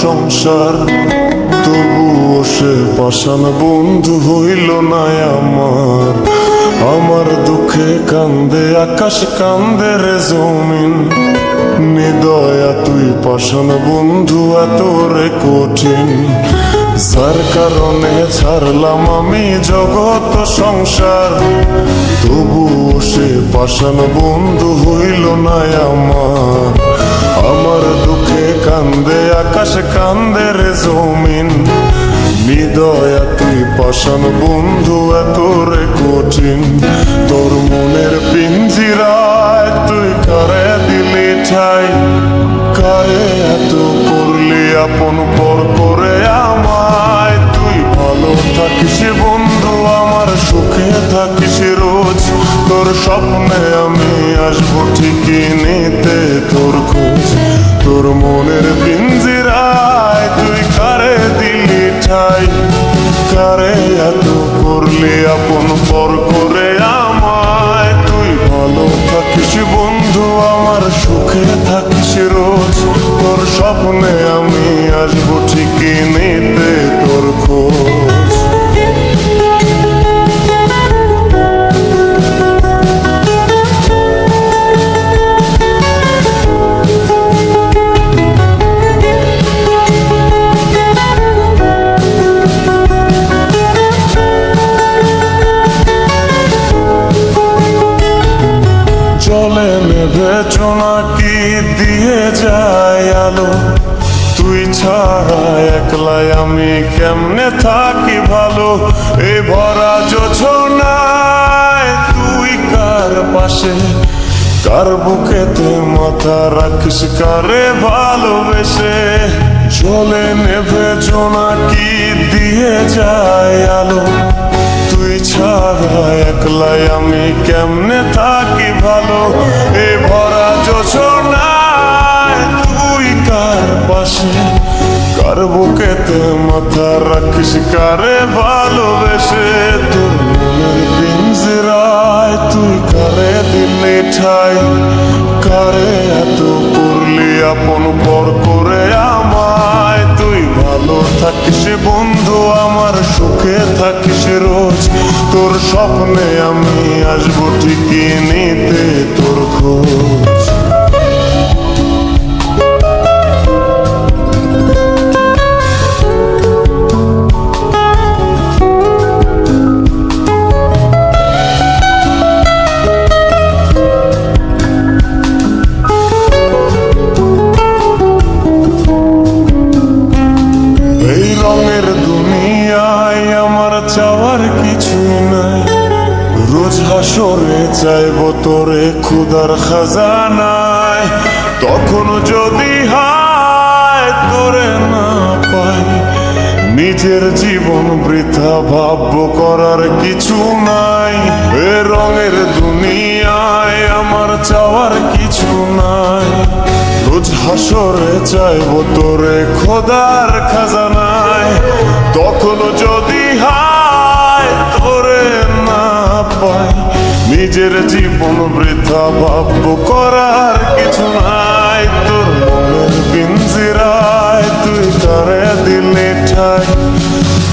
সংসার, তবুও সে পাষাণ বন্ধু হইল না আমার। আমার দুঃখে কান্দে আকাশ, কান্দে রে জমিন, নিদয়া তুই পাষাণ বন্ধু এত রে কঠিন। যার কারণে ছাড়লাম আমি জগৎ সংসার, তবুও সে পাষাণ বন্ধু হইল না আমার। আমার দুঃখে কান্দে আকাশ, কান্দে রে জমিন, নিদয়া তুই পাষাণ বন্ধু এত রে কঠিন। তোর মনের পিঞ্জিরায় তুই কারে দিলি ঠাই, কারে এত করলি আপন পর করে আমায়। তুই ভালো থাকিস বন্ধু আমার, সুখে থাকিস রোজ, তোর স্বপ্নে আমি আসবো ঠিকই নিতে তোর খোঁজ। তোর মনের পিঞ্জিরায় তুই কারে দিলি ঠাই, কারে এত করলি আপন পর করে আমায়। তুই ভালো থাকিস বন্ধু আমার, সুখে থাকিস রোজ, তোর স্বপ্নে আমি আসবো ঠিকই নিতে তোর খোঁজ। জলে নেভে জোনাকি দিয়ে যায় আলো, তুই ছাড়া একলাই আমি কেমনে থাকি ভালো। এই ভরা যোছনায় তুই কার পাশে, কার বুকেতে মাথা রাখিস কারে ভালোবেসে। জলে নেভে জোনাকি দিয়ে যায় আলো, তুই ছাড়া একলাই আমি কেমনে থাকি ভালো। এ ভরা যোছনায় তুই কার পাশে, কার বুকেতে মাথা রাখিস কারে ভালোবেসে। তোর মনের পিঞ্জিরায় তুই কারে দিলি ঠাই, কারে এত করলি আপন পর করে আমায়। তুই ভালো থাকিস বন্ধু আমার, সুখে থাকিস রোজ, তোর স্বপ্নে আমি আসবো ঠিকই নিতে তোর খোঁজ। চাওয়ার কিছুই নাই, রোজ হাসরে চাইব তোরে খুদার খাজানায়। তখন যদি হায় তোরে না পাই, নিজের জীবন বৃথা ভাববো করার কিছু নাই। এ রঙের দুনিয়ায় আমার চাওয়ার কিছু নাই, রোজ হাসরে চাইব তোরে খোদার খাজানায়। তখন যদি হায় তোরে না পাই, নিজের জীবন বৃথা ভাববো করার কিছু নাই। তোর মনের পিঞ্জিরায় তুই কারে দিলি ঠাই,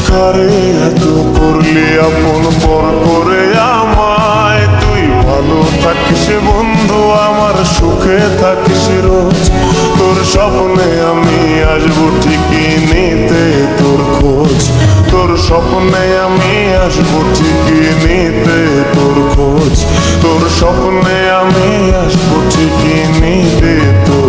কারে এত করলি আপন পর করে আমায়। তুই ভালো থাকিস বন্ধু আমার, সুখে থাকিস রোজ, তোর স্বপ্নে আমি আসবো ঠিকই নিতে তোর খোঁজ। তোর স্বপ্নে আমি আসবো ঠিকই নিতে তোর খোঁজ, তোর স্বপ্নে আমি আসবো ঠিকই নিতে তোর